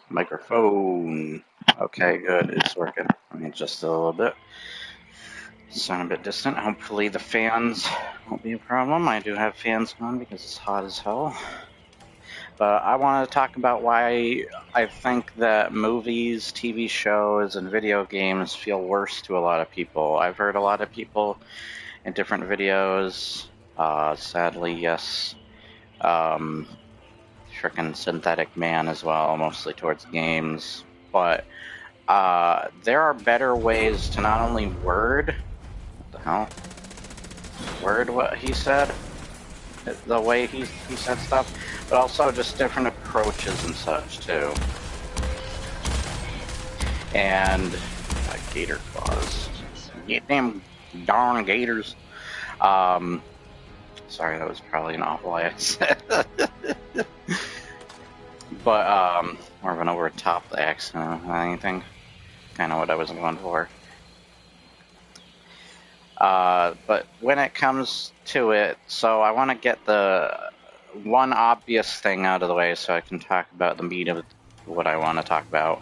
Microphone. Okay, good. It's working. I mean, just a little bit. Sound a bit distant. Hopefully the fans won't be a problem. I do have fans on because it's hot as hell. But I want to talk about why I think that movies, TV shows, and video games feel worse to a lot of people. I've heard a lot of people in different videos, sadly, yes, frickin' synthetic man as well, mostly towards games. But there are better ways to not only word, what the hell? Word what he said, the way he said stuff, but also just different approaches and such too. And gator claws. Get them darn gators. Sorry, that was probably an awful way I said. But more of an over top accent than anything. Kind of what I was going for. But when it comes to it, so I want to get the one obvious thing out of the way so I can talk about the meat of what I want to talk about.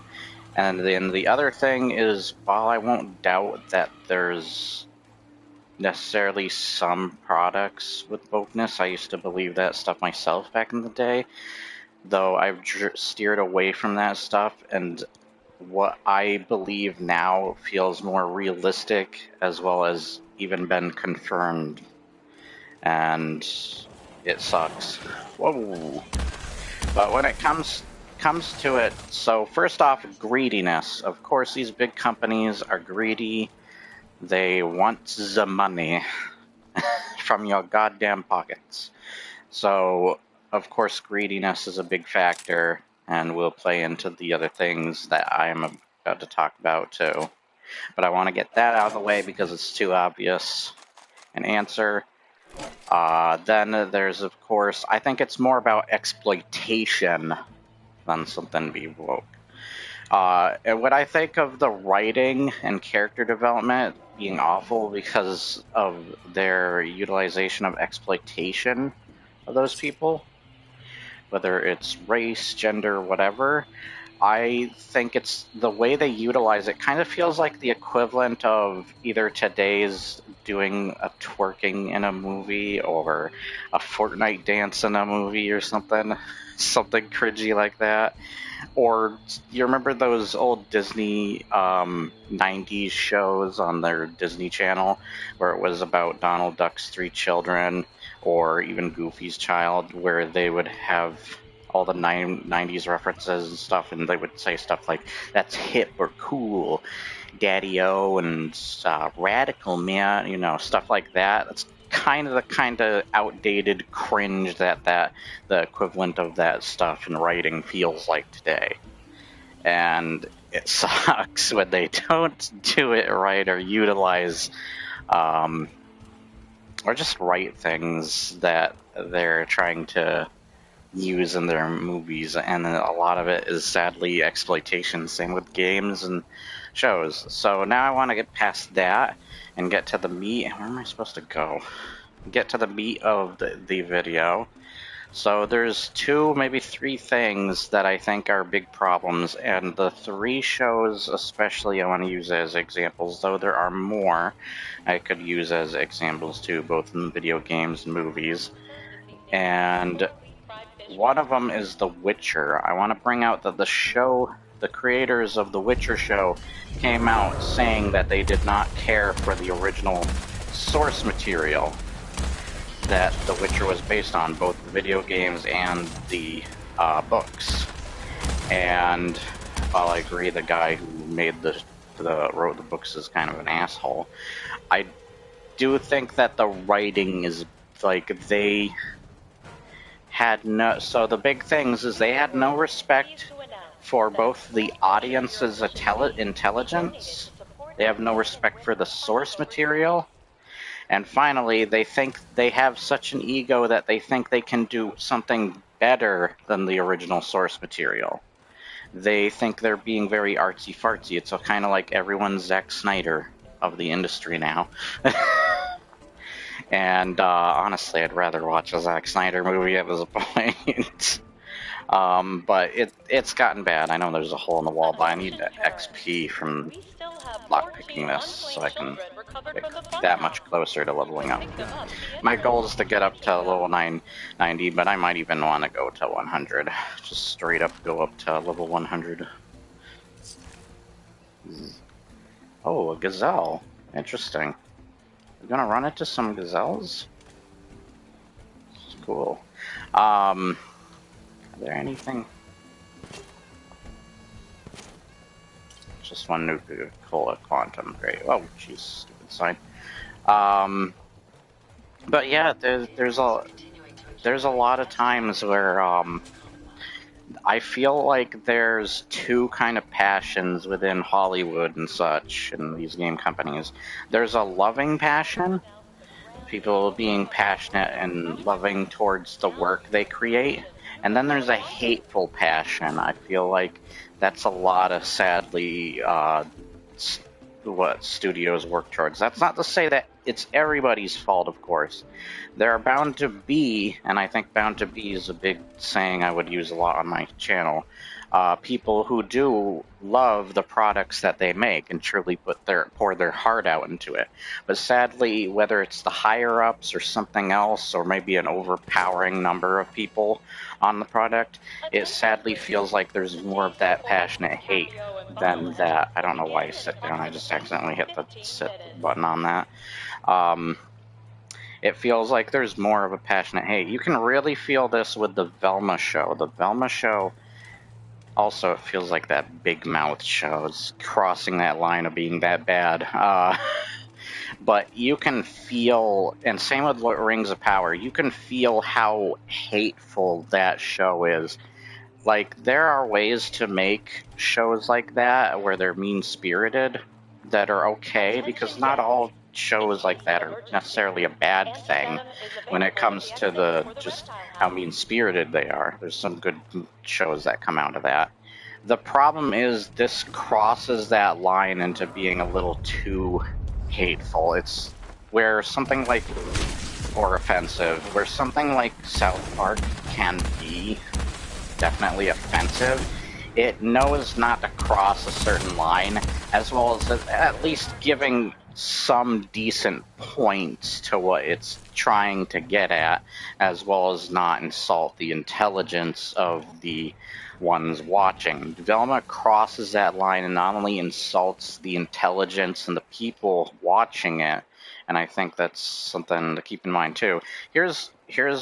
And then the other thing is, while I won't doubt that there's necessarily some products with wokeness, I used to believe that stuff myself back in the day, though I've steered away from that stuff, and what I believe now feels more realistic, as well as even been confirmed, and it sucks. Whoa. But when it comes to it, so first off, greediness. Of course, these big companies are greedy. They want the money from your goddamn pockets. So, of course, greediness is a big factor, and will play into the other things that I'm about to talk about too. But I want to get that out of the way because it's too obvious an answer. Then there's, of course, I think it's more about exploitation than something be woke. And when I think of the writing and character development being awful because of their utilization of exploitation of those people, whether it's race, gender, whatever, I think it's the way they utilize it kind of feels like the equivalent of either today's doing a twerking in a movie or a Fortnite dance in a movie or something cringy like that. Or you remember those old Disney 90s shows on their Disney Channel where it was about Donald Duck's three children or even Goofy's child, where they would have all the 90s references and stuff, and they would say stuff like, that's hip or cool, daddy-o, and radical, man, you know, stuff like that. That's kind of outdated cringe that the equivalent of that stuff in writing feels like today. And it sucks when they don't do it right or utilize or just write things that they're trying to use in their movies, and a lot of it is sadly exploitation. Same with games and shows. So now I want to get past that and get to the meat. Where am I supposed to go? Get to the meat of the video. So there's two, maybe three things that I think are big problems, and the three shows especially I want to use as examples, though there are more I could use as examples too, both in video games and movies. And one of them is The Witcher. I want to bring out that the creators of The Witcher show came out saying that they did not care for the original source material that The Witcher was based on, both the video games and the books. And while I agree the guy who made wrote the books is kind of an asshole, I do think that the writing is like they had no. So the big things is they had no respect for both the audience's intelligence. They have no respect for the source material. And finally, they think they have such an ego that they think they can do something better than the original source material. They think they're being very artsy-fartsy. It's kind of like everyone's Zack Snyder of the industry now. And honestly, I'd rather watch a Zack Snyder movie at this point. But it's gotten bad. I know there's a hole in the wall, but I need the XP from lockpicking this so I can get that much closer to leveling up. My goal is to get up to level 990, but I might even want to go to 100. Just straight up go up to level 100. Oh, a gazelle. Interesting. We're gonna run into some gazelles? It's cool. Are there anything? Just one Nuka-Cola Quantum. Great. Oh, jeez, stupid sign. But yeah, there's a lot of times where I feel like there's two kind of passions within Hollywood and such, and these game companies. There's a loving passion, people being passionate and loving towards the work they create, and then there's a hateful passion. I feel like that's a lot of, sadly, what studios work towards. That's not to say that it's everybody's fault, of course. There are bound to be, and I think bound to be is a big saying I would use a lot on my channel, people who do love the products that they make and truly pour their heart out into it. But sadly, whether it's the higher-ups or something else, or maybe an overpowering number of people on the product, it sadly feels like there's more of that passionate hate than that. I don't know why I sit down, I just accidentally hit the sit button on that. It feels like there's more of a passionate hate. You can really feel this with the Velma show. The Velma show also, it feels like that Big Mouth show. It's crossing that line of being that bad. But you can feel, and same with Rings of Power, you can feel how hateful that show is. Like, there are ways to make shows like that where they're mean-spirited that are okay, because not all shows like that are necessarily a bad thing when it comes to just how mean-spirited they are. There's some good shows that come out of that. The problem is this crosses that line into being a little too hateful. It's where something like, or offensive, where something like South Park can be definitely offensive, it knows not to cross a certain line, as well as at least giving some decent points to what it's trying to get at, as well as not insult the intelligence of the ones watching. Velma crosses that line and not only insults the intelligence and the people watching it, and I think that's something to keep in mind too. Here's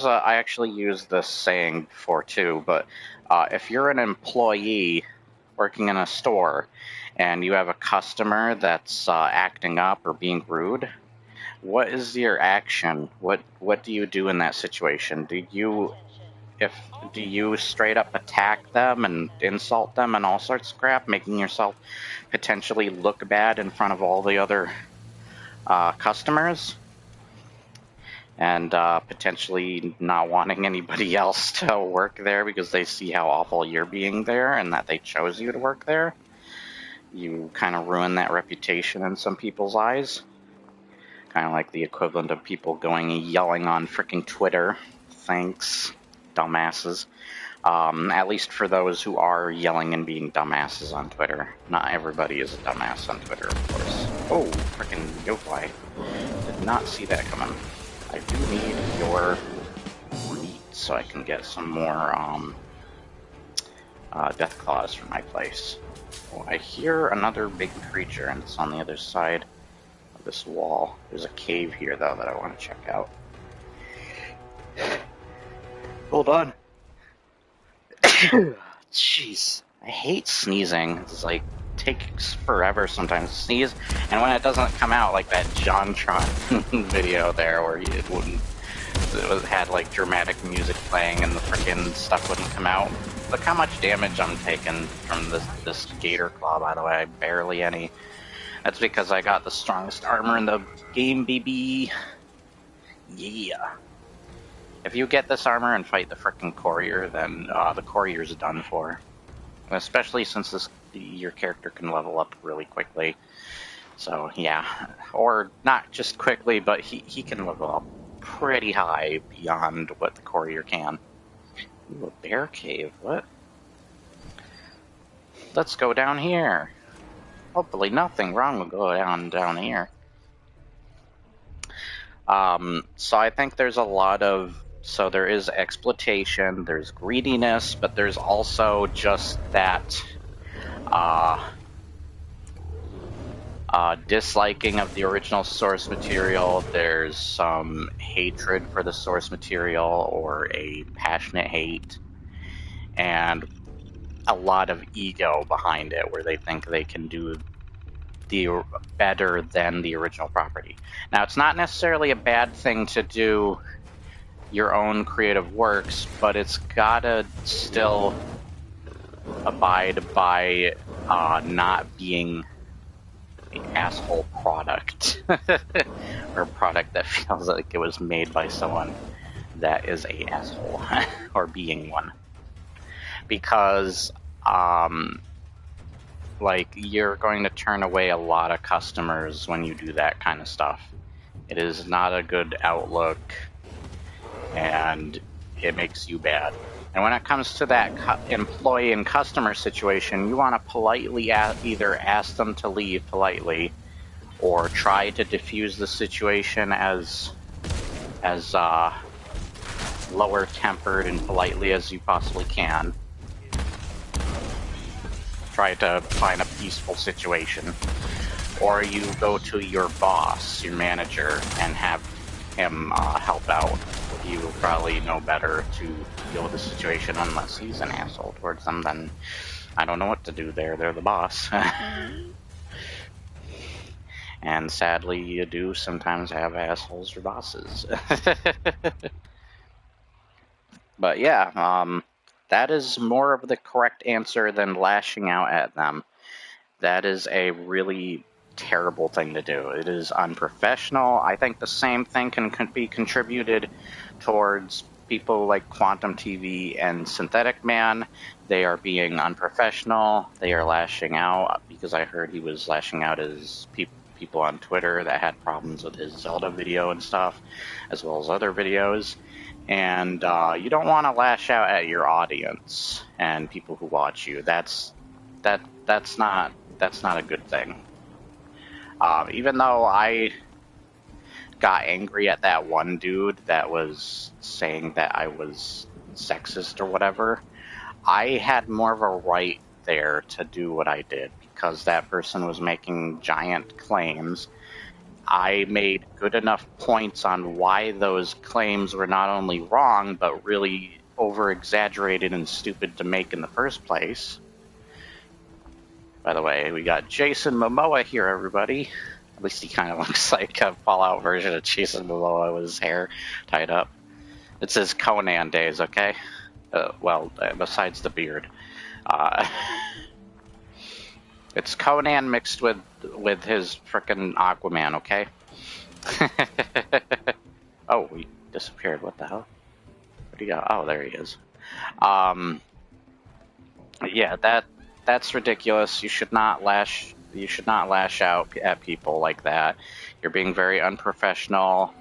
I actually used this saying before too, but if you're an employee working in a store and you have a customer that's acting up or being rude, what is your action? What do you do in that situation? Do you straight up attack them and insult them and all sorts of crap, making yourself potentially look bad in front of all the other customers? And potentially not wanting anybody else to work there because they see how awful you're being there and that they chose you to work there. You kind of ruin that reputation in some people's eyes. Kind of like the equivalent of people going and yelling on frickin' Twitter. Thanks, dumbasses. At least for those who are yelling and being dumbasses on Twitter. Not everybody is a dumbass on Twitter, of course. Oh, frickin' Yofly. Did not see that coming. I do need your meat so I can get some more death claws from my place. Oh, I hear another big creature, and it's on the other side of this wall. There's a cave here, though, that I want to check out. Hold on. Jeez, I hate sneezing. It's like takes forever sometimes to sneeze, and when it doesn't come out, like that JonTron video there where it had like dramatic music playing and the freaking stuff wouldn't come out. Look how much damage I'm taking from this gator claw, by the way. Barely any. That's because I got the strongest armor in the game, baby. Yeah. If you get this armor and fight the frickin' courier, then the courier's done for. Especially since your character can level up really quickly. So, yeah. Or not just quickly, but he can level up pretty high beyond what the courier can. Ooh, a bear cave, what? Let's go down here. Hopefully nothing wrong will go down here. So I think there's a lot of, so there is exploitation, there's greediness, but there's also just that disliking of the original source material. There's some hatred for the source material, or a passionate hate, and a lot of ego behind it, where they think they can do the better than the original property. Now, it's not necessarily a bad thing to do your own creative works, but it's gotta still abide by not being an asshole product or a product that feels like it was made by someone that is a asshole or being one, because like, you're going to turn away a lot of customers when you do that kind of stuff. It is not a good outlook, and it makes you bad. And when it comes to that employee and customer situation, you want to politely either ask them to leave politely, or try to diffuse the situation as lower tempered and politely as you possibly can. Try to find a peaceful situation. Or you go to your boss, your manager, and have him help out. You will probably know better to deal with the situation, unless he's an asshole towards them. Then I don't know what to do there. They're the boss. And sadly, you do sometimes have assholes for bosses. But yeah, that is more of the correct answer than lashing out at them. That is a really terrible thing to do. It is unprofessional. I think the same thing can be contributed towards people like Quantum TV and Synthetic Man. They are being unprofessional. They are lashing out, because I heard he was lashing out as people on Twitter that had problems with his Zelda video and stuff, as well as other videos. And you don't want to lash out at your audience and people who watch you. That's not a good thing. Even though I got angry at that one dude that was saying that I was sexist or whatever, I had more of a right there to do what I did, because that person was making giant claims. I made good enough points on why those claims were not only wrong, but really over-exaggerated and stupid to make in the first place. By the way, we got Jason Momoa here, everybody. At least he kind of looks like a Fallout version of Jason Momoa with his hair tied up. It's his Conan days, okay? Besides the beard. It's Conan mixed with his frickin' Aquaman, okay? Oh, he disappeared. What the hell? Where'd he go? Oh, there he is. Yeah, that's ridiculous. You should not lash out at people like that. You're being very unprofessional.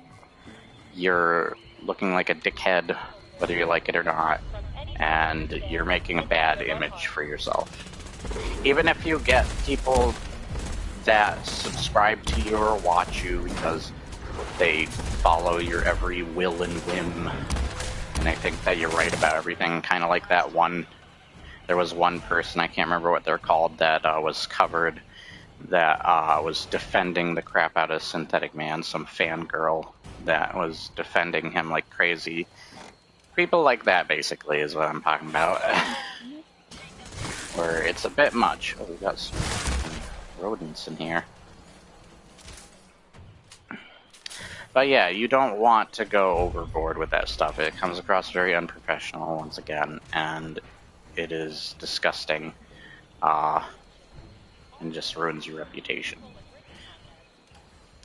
You're looking like a dickhead, whether you like it or not, and you're making a bad image for yourself. Even if you get people that subscribe to you or watch you because they follow your every will and whim, and they think that you're right about everything, kind of like that one. There was one person, I can't remember what they're called, that was covered, that was defending the crap out of Synthetic Man, some fangirl that was defending him like crazy. People like that, basically, is what I'm talking about. Where it's a bit much. Oh, we got some rodents in here. But yeah, you don't want to go overboard with that stuff. It comes across very unprofessional, once again, and it is disgusting, and just ruins your reputation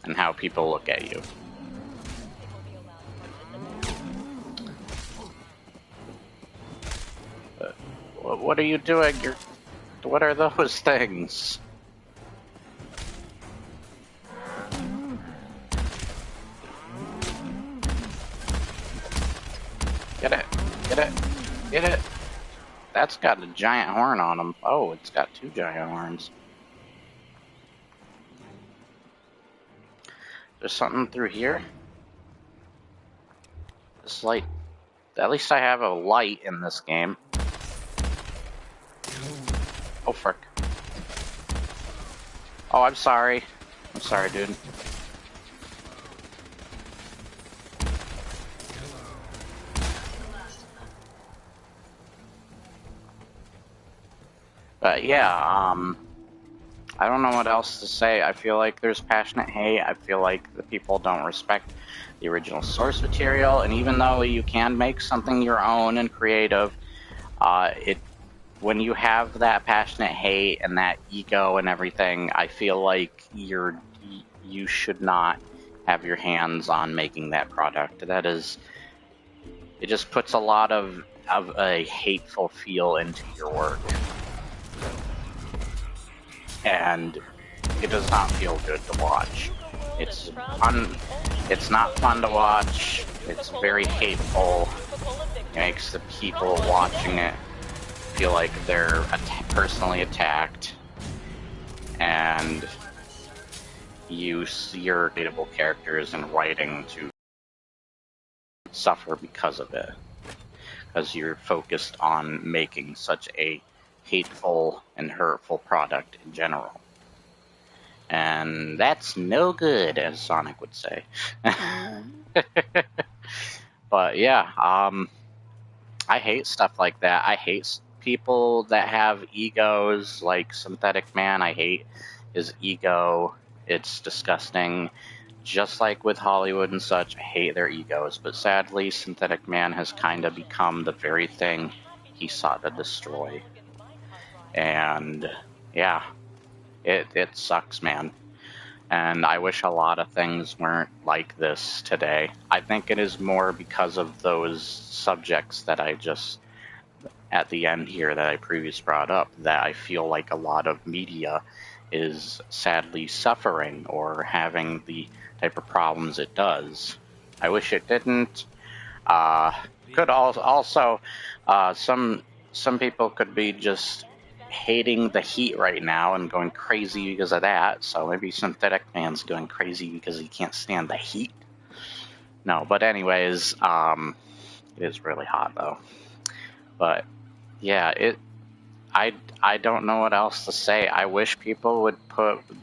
and how people look at you. But what are you doing? What are those things? Get it! Get it! Get That's got a giant horn on him. Oh, it's got 2 giant horns. There's something through here? This light... At least I have a light in this game. Oh, frick. Oh, I'm sorry. I'm sorry, dude. But yeah, I don't know what else to say. I feel like there's passionate hate. I feel like the people don't respect the original source material, and even though you can make something your own and creative, when you have that passionate hate and that ego and everything, I feel like you should not have your hands on making that product. That is, it just puts a lot of a hateful feel into your work. And it does not feel good to watch. It's not fun to watch. It's very hateful. It makes the people watching it feel like they're personally attacked, and you see your relatable characters and writing to suffer because of it, because you're focused on making such a hateful and hurtful product in general. And that's no good, as Sonic would say. But yeah, I hate stuff like that. I hate people that have egos, like Synthetic Man. I hate his ego. It's disgusting. Just like with Hollywood and such, I hate their egos. But sadly, Synthetic Man has kind of become the very thing he sought to destroy. And yeah, it sucks, man. And I wish a lot of things weren't like this today. I think it is more because of those subjects that I just, at the end here, that I previously brought up, that I feel like a lot of media is sadly suffering or having the type of problems it does. I wish it didn't. Could also, some people could be just hating the heat right now and going crazy because of that. So maybe Synthetic Man's going crazy because he can't stand the heat. No, but anyways, it is really hot though. But yeah, I don't know what else to say. I wish people would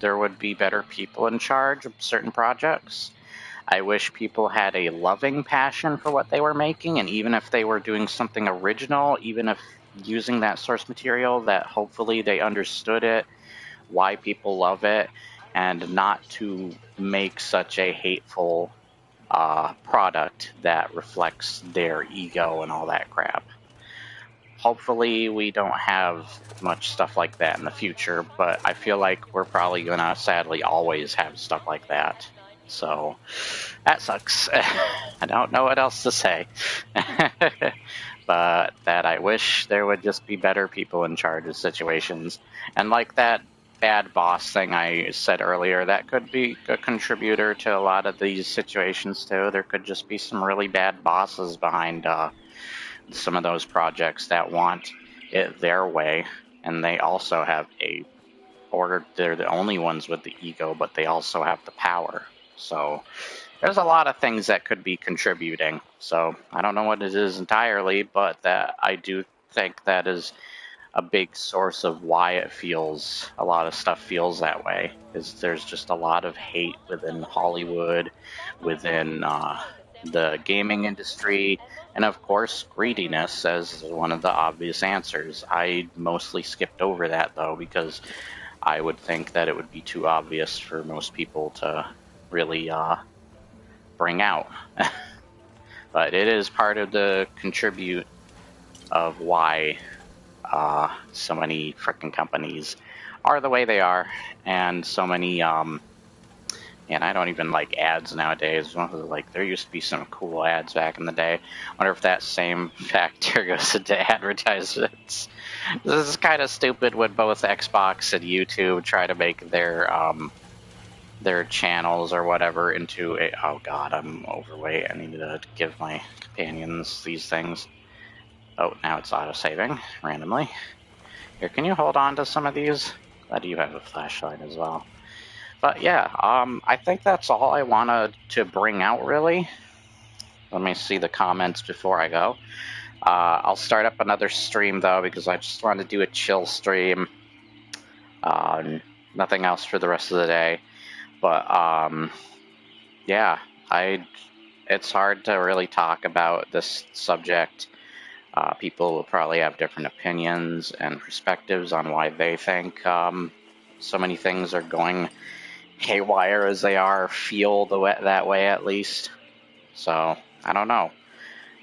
there would be better people in charge of certain projects. I wish people had a loving passion for what they were making, and even if they were doing something original, even if using that source material, that hopefully they understood it, why people love it, and not to make such a hateful product that reflects their ego and all that crap. Hopefully we don't have much stuff like that in the future, but I feel like we're probably gonna sadly always have stuff like that. So that sucks. I don't know what else to say. But that I wish there would just be better people in charge of situations. And like that bad boss thing I said earlier, that could be a contributor to a lot of these situations too. There could just be some really bad bosses behind some of those projects that want it their way, and they also have they're the only ones with the ego, but they also have the power. So there's a lot of things that could be contributing. So I don't know what it is entirely, but that I do think that is a big source of why a lot of stuff feels that way, is there's just a lot of hate within Hollywood, within the gaming industry, and of course greediness as one of the obvious answers. I mostly skipped over that though, because I would think that it would be too obvious for most people to really bring out. But it is part of the contribute of why so many frickin' companies are the way they are, and so many and I don't even like ads nowadays. Like, there used to be some cool ads back in the day. I wonder if that same factor goes into advertisements. This is kind of stupid when both Xbox and YouTube try to make their channels or whatever into a... Oh god, I'm overweight. I need to give my companions these things. Oh, now it's auto-saving randomly. Here, can you hold on to some of these? Glad you have a flashlight as well. But yeah, I think that's all I wanted to bring out, really. Let me see the comments before I go. I'll start up another stream, though, because I just wanted to do a chill stream. Nothing else for the rest of the day. But, yeah, it's hard to really talk about this subject. People will probably have different opinions and perspectives on why they think so many things are going haywire as they are, feel that way at least. So, I don't know.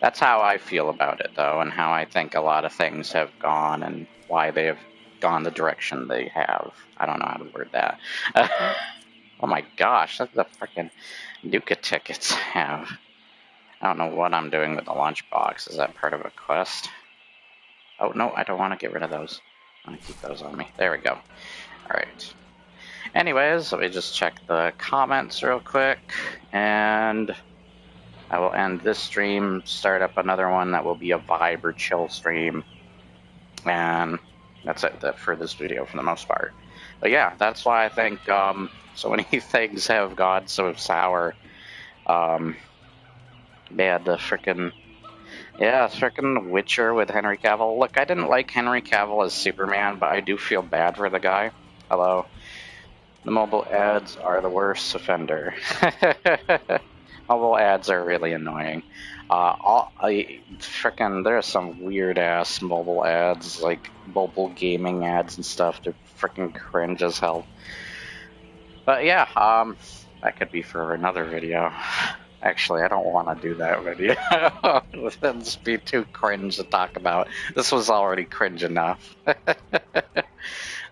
That's how I feel about it, though, and how I think a lot of things have gone and why they have gone the direction they have. I don't know how to word that. Oh my gosh, look at the freaking Nuka tickets I have. I don't know what I'm doing with the lunchbox. Is that part of a quest? Oh, no, I don't want to get rid of those. I want to keep those on me. There we go. Alright. Anyways, let me just check the comments real quick, and I will end this stream, start up another one that will be a vibe or chill stream, and that's it for this video for the most part. But yeah, that's why I think so many things have gone so sour. Man, the frickin' Witcher with Henry Cavill. Look, I didn't like Henry Cavill as Superman, but I do feel bad for the guy. Hello. The mobile ads are the worst offender. Mobile ads are really annoying. There are some weird ass mobile ads, like mobile gaming ads and stuff. They're frickin' cringe as hell. But yeah, that could be for another video. Actually, I don't want to do that video. That'd just be too cringe to talk about. This was already cringe enough.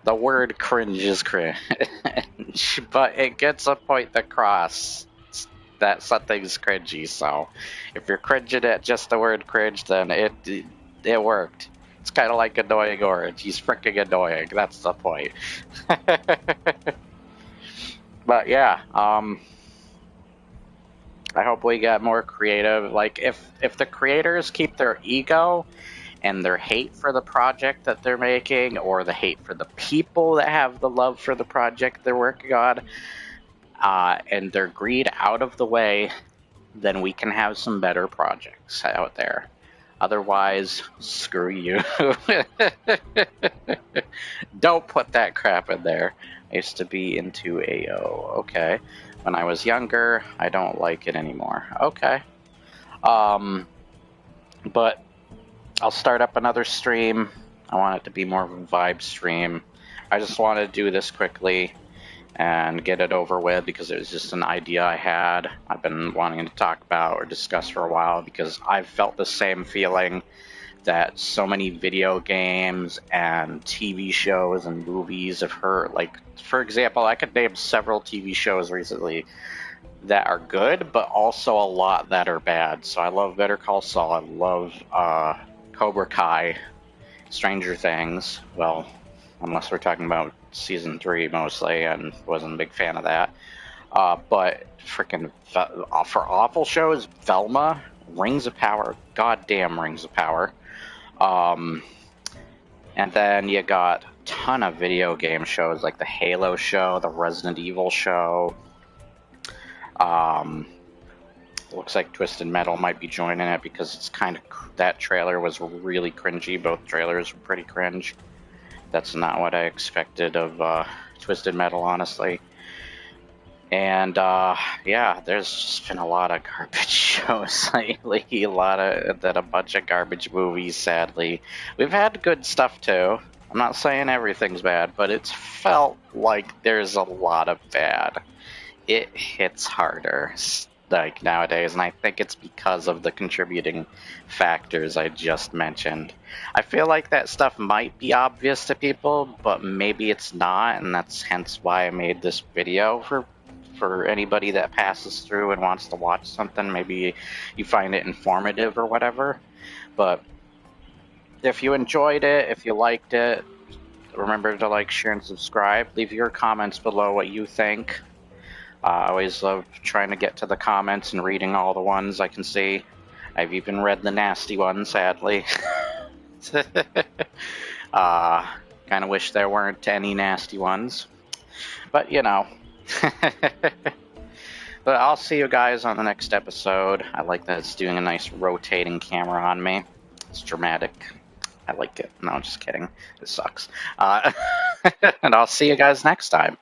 The word cringe is cringe, but it gets a point across that something's cringy. So, if you're cringing at just the word cringe, then it worked. It's kind of like Annoying Orange. He's freaking annoying. That's the point. But yeah, I hope we get more creative. Like, if the creators keep their ego and their hate for the project that they're making, or the hate for the people that have the love for the project they're working on, and their greed out of the way, then we can have some better projects out there. Otherwise, screw you. Don't put that crap in there. I used to be into AO. Okay. When I was younger, I don't like it anymore. Okay. But I'll start up another stream. I want it to be more of a vibe stream. I just want to do this quickly and get it over with because it was just an idea I had. I've been wanting to talk about or discuss for a while because I've felt the same feeling that so many video games and TV shows and movies have heard. Like, for example, I could name several TV shows recently that are good, but also a lot that are bad. So I love Better Call Saul. I love Cobra Kai, Stranger Things. Well, unless we're talking about season 3 mostly, and wasn't a big fan of that. But freaking for awful shows, Velma, Rings of Power, goddamn Rings of Power. And then you got a ton of video game shows like the Halo show, the Resident Evil show. Looks like Twisted Metal might be joining it because it's kind of, that trailer was really cringy. Both trailers were pretty cringe. That's not what I expected of Twisted Metal, honestly. And yeah, there's just been a lot of garbage shows lately. A bunch of garbage movies, sadly. We've had good stuff too. I'm not saying everything's bad, but it's felt like there's a lot of bad. It hits harder, like, nowadays, and I think it's because of the contributing factors I just mentioned. I feel like that stuff might be obvious to people, but maybe it's not, and that's hence why I made this video for anybody that passes through and wants to watch something. Maybe you find it informative or whatever. But if you enjoyed it, if you liked it, remember to like, share, and subscribe. Leave your comments below what you think. I always love trying to get to the comments and reading all the ones I can see. I've even read the nasty ones, sadly. uh, kind of wish there weren't any nasty ones. But, you know. But I'll see you guys on the next episode. I like that it's doing a nice rotating camera on me. It's dramatic. I like it. No, just kidding. It sucks. And I'll see you guys next time.